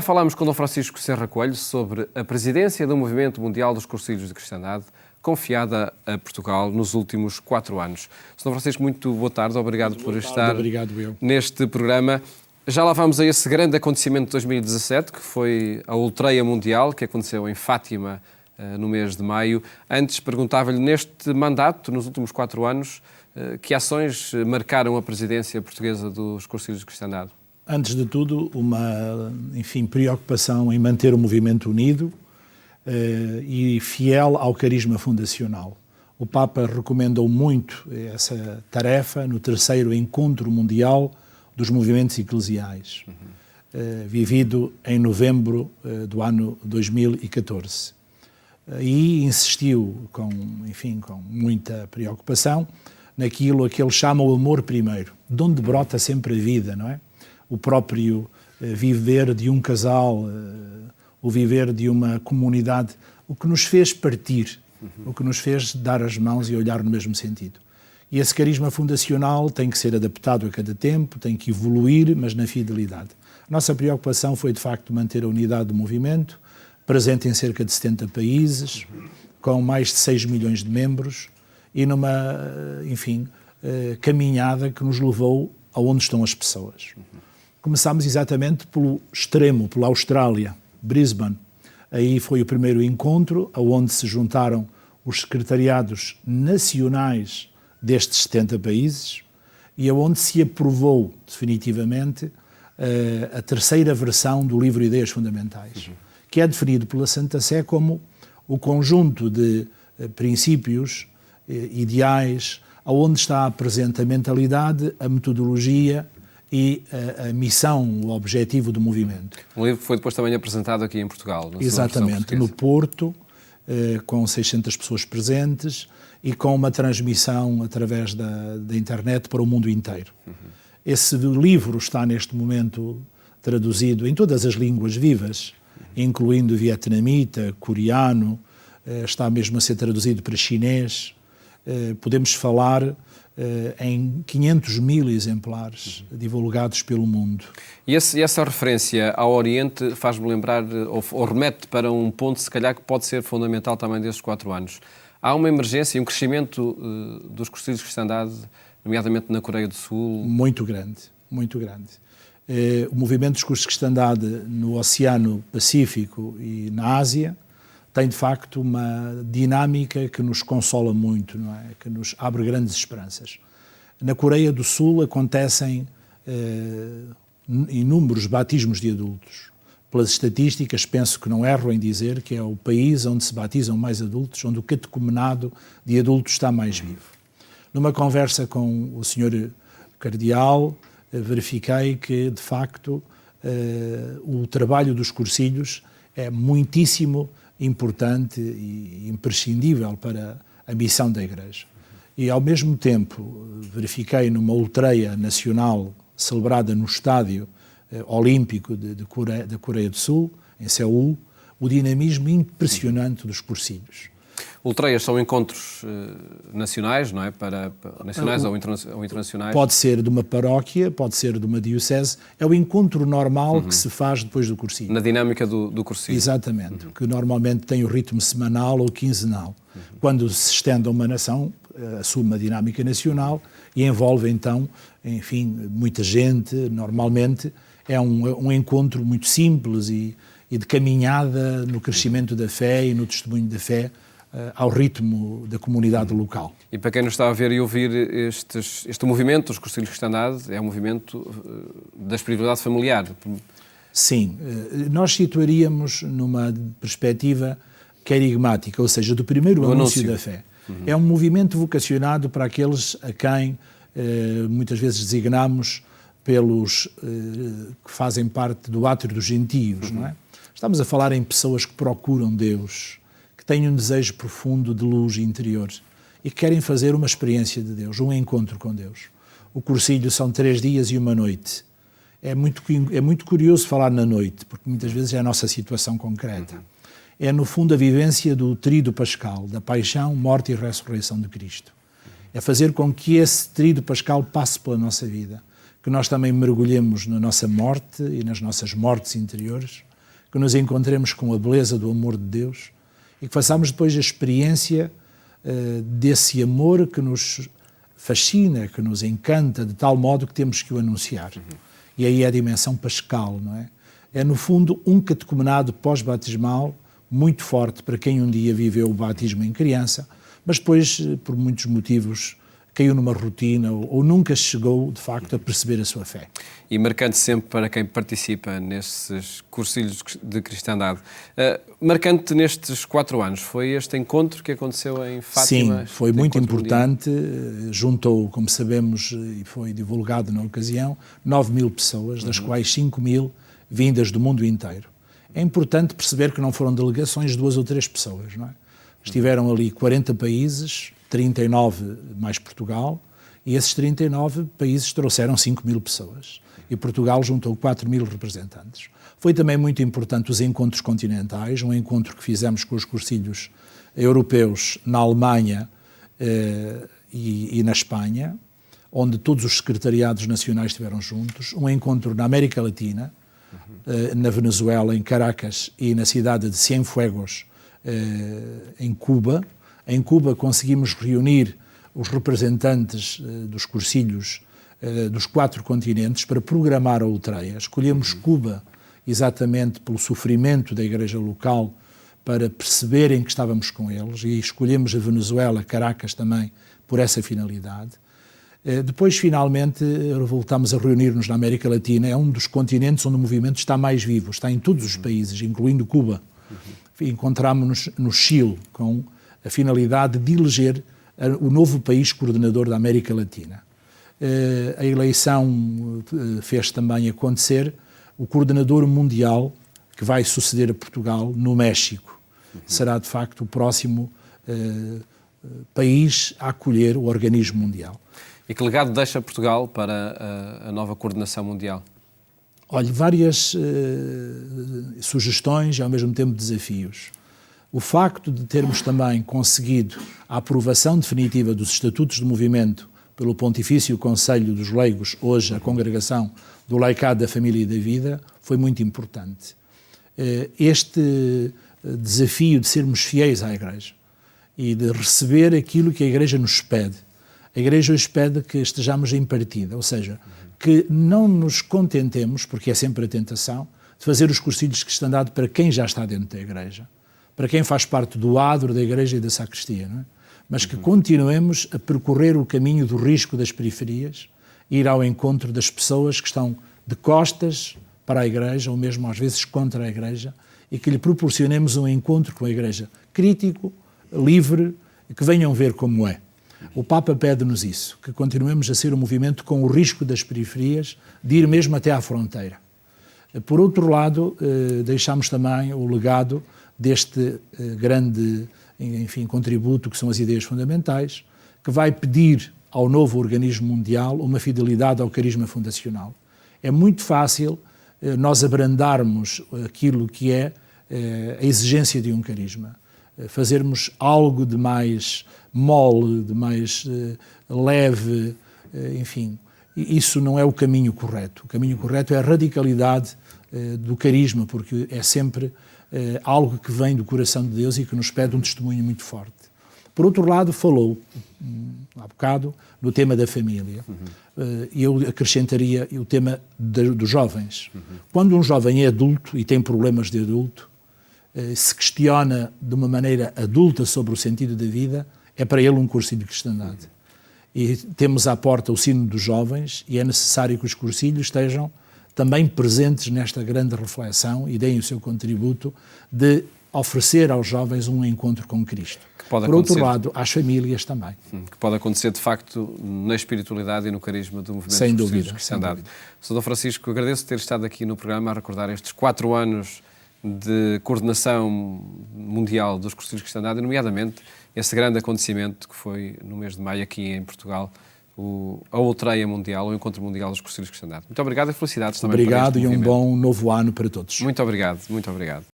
Falámos com Dom Francisco Serra Coelho sobre a presidência do Movimento Mundial dos Cursilhos de Cristandade, confiada a Portugal nos últimos 4 anos. Dom Francisco, muito boa tarde, obrigado por estar neste programa. Já lá vamos a esse grande acontecimento de 2017, que foi a Ultreia Mundial, que aconteceu em Fátima no mês de maio. Antes, perguntava-lhe, neste mandato, nos últimos 4 anos, que ações marcaram a presidência portuguesa dos Cursilhos de Cristandade? Antes de tudo, uma preocupação em manter o movimento unido e fiel ao carisma fundacional. O Papa recomendou muito essa tarefa no 3º Encontro Mundial dos Movimentos Eclesiais, vivido em novembro do ano 2014. E insistiu com muita preocupação naquilo a que ele chama o amor primeiro, de onde brota sempre a vida, não é? O próprio viver de um casal, o viver de uma comunidade, o que nos fez partir, o que nos fez dar as mãos e olhar no mesmo sentido. E esse carisma fundacional tem que ser adaptado a cada tempo, tem que evoluir, mas na fidelidade. A nossa preocupação foi, de facto, manter a unidade do movimento, presente em cerca de 70 países, com mais de 6 milhões de membros, e numa, caminhada que nos levou aonde estão as pessoas. Começámos exatamente pelo extremo, pela Austrália, Brisbane. Aí foi o primeiro encontro, onde se juntaram os secretariados nacionais destes 70 países e onde se aprovou definitivamente a 3ª versão do livro Ideias Fundamentais, que é definido pela Santa Sé como o conjunto de princípios, ideais, onde está presente a mentalidade, a metodologia e a missão, o objetivo do movimento. O livro foi depois também apresentado aqui em Portugal. Exatamente, no Porto, com 600 pessoas presentes e com uma transmissão através da internet para o mundo inteiro. Esse livro está neste momento traduzido em todas as línguas vivas, incluindo vietnamita, coreano, está mesmo a ser traduzido para chinês. Podemos falar em 500.000 exemplares divulgados pelo mundo. E essa referência ao Oriente faz-me lembrar, ou remete para um ponto, se calhar, que pode ser fundamental também destes 4 anos. Há uma emergência e um crescimento dos cursilhos de cristandade, nomeadamente na Coreia do Sul. Muito grande, muito grande. O movimento dos cursos de cristandade no Oceano Pacífico e na Ásia tem, de facto, uma dinâmica que nos consola muito, não é? Que nos abre grandes esperanças. Na Coreia do Sul acontecem inúmeros batismos de adultos. Pelas estatísticas, penso que não erro em dizer que é o país onde se batizam mais adultos, onde o catecumenado de adultos está mais vivo. Numa conversa com o Sr. Cardeal, verifiquei que, de facto, o trabalho dos cursilhos é muitíssimo importante e imprescindível para a missão da Igreja. E, ao mesmo tempo, verifiquei numa Ultreia nacional celebrada no Estádio Olímpico da Coreia do Sul, em Seul, o dinamismo impressionante dos cursilhos. Ultreias são encontros nacionais, não é? Para nacionais ou internacionais? Pode ser de uma paróquia, pode ser de uma diocese. É o encontro normal que se faz depois do cursilho. Na dinâmica do cursilho. Exatamente, que normalmente tem o ritmo semanal ou quinzenal. Quando se estende a uma nação, assume uma dinâmica nacional e envolve então, muita gente. Normalmente é um encontro muito simples e de caminhada no crescimento da fé e no testemunho da fé, ao ritmo da comunidade local. E para quem nos está a ver e ouvir, este movimento dos cursilhos de cristandade é um movimento da espiritualidade familiar. Sim, nós situaríamos numa perspectiva querigmática, ou seja, do primeiro anúncio da fé. É um movimento vocacionado para aqueles a quem muitas vezes designamos pelos que fazem parte do átrio dos gentios, não é? Estamos a falar em pessoas que procuram Deus, que têm um desejo profundo de luz interior e que querem fazer uma experiência de Deus, um encontro com Deus. O cursilho são 3 dias e 1 noite. É muito curioso falar na noite, porque muitas vezes é a nossa situação concreta. É, no fundo, a vivência do tríduo pascal, da paixão, morte e ressurreição de Cristo. É fazer com que esse tríduo pascal passe pela nossa vida, que nós também mergulhemos na nossa morte e nas nossas mortes interiores, que nos encontremos com a beleza do amor de Deus e que façamos depois a experiência desse amor que nos fascina, que nos encanta, de tal modo que temos que o anunciar. E aí é a dimensão pascal, não é? É, no fundo, um catecumenado pós-batismal muito forte para quem um dia viveu o batismo em criança, mas depois, por muitos motivos, caiu numa rotina ou nunca chegou, de facto, a perceber a sua fé. E marcante sempre para quem participa nesses cursilhos de cristandade. Marcante nestes 4 anos, foi este encontro que aconteceu em Fátima? Sim, foi muito importante. Juntou, como sabemos, e foi divulgado na ocasião, 9.000 pessoas, das quais 5.000 vindas do mundo inteiro. É importante perceber que não foram delegações de 2 ou 3 pessoas, não é? Estiveram ali 40 países, 39 mais Portugal, e esses 39 países trouxeram 5.000 pessoas. E Portugal juntou 4.000 representantes. Foi também muito importante os encontros continentais, um encontro que fizemos com os cursilhos europeus na Alemanha e na Espanha, onde todos os secretariados nacionais estiveram juntos, um encontro na América Latina, na Venezuela, em Caracas, e na cidade de Cienfuegos, em Cuba. Em Cuba conseguimos reunir os representantes dos cursilhos dos 4 continentes para programar a Ultreia. Escolhemos Cuba exatamente pelo sofrimento da igreja local, para perceberem que estávamos com eles, e escolhemos a Venezuela, Caracas também, por essa finalidade. Depois, finalmente, voltámos a reunir-nos na América Latina. É um dos continentes onde o movimento está mais vivo, está em todos os países, incluindo Cuba. Encontrámos-nos no Chile, com a finalidade de eleger o novo país coordenador da América Latina. A eleição fez também acontecer o coordenador mundial que vai suceder a Portugal no México. Será, de facto, o próximo país a acolher o organismo mundial. E que legado deixa Portugal para a nova coordenação mundial? Olha, várias sugestões e, ao mesmo tempo, desafios. O facto de termos também conseguido a aprovação definitiva dos estatutos do movimento pelo Pontifício Conselho dos Leigos, hoje a Congregação do Laicado da Família e da Vida, foi muito importante. Este desafio de sermos fiéis à Igreja e de receber aquilo que a Igreja nos pede. A Igreja hoje pede que estejamos em partida, ou seja, que não nos contentemos, porque é sempre a tentação, de fazer os cursilhos de cristandade para quem já está dentro da Igreja, para quem faz parte do adro da Igreja e da sacristia, não é? Mas que continuemos a percorrer o caminho do risco das periferias, ir ao encontro das pessoas que estão de costas para a Igreja, ou mesmo às vezes contra a Igreja, e que lhe proporcionemos um encontro com a Igreja crítico, livre, e que venham ver como é. O Papa pede-nos isso, que continuemos a ser um movimento com o risco das periferias, de ir mesmo até à fronteira. Por outro lado, deixamos também o legado deste grande, enfim, contributo que são as ideias fundamentais, que vai pedir ao novo organismo mundial uma fidelidade ao carisma fundacional. É muito fácil nós abrandarmos aquilo que é a exigência de um carisma, fazermos algo de mais mole, de mais leve, enfim. Isso não é o caminho correto. O caminho correto é a radicalidade do carisma, porque é sempre algo que vem do coração de Deus e que nos pede um testemunho muito forte. Por outro lado, falou, há bocado, do tema da família. Eu acrescentaria o tema dos jovens. Quando um jovem é adulto e tem problemas de adulto, se questiona de uma maneira adulta sobre o sentido da vida, é para ele um cursilho de cristandade. E temos à porta o sino dos jovens e é necessário que os cursilhos estejam também presentes nesta grande reflexão e deem o seu contributo de oferecer aos jovens um encontro com Cristo. Por outro lado, às famílias também. Que pode acontecer, de facto, na espiritualidade e no carisma do movimento sem dos dúvida, de cristandade. Sr. Dom Francisco, agradeço ter estado aqui no programa a recordar estes 4 anos de coordenação mundial dos cursilhos de cristandade, e nomeadamente esse grande acontecimento que foi no mês de maio aqui em Portugal, a Ultreia Mundial, o Encontro Mundial dos Cursilhos de Cristandade. Muito obrigado e felicidades também. Obrigado e um bom novo ano para todos. Muito obrigado, muito obrigado.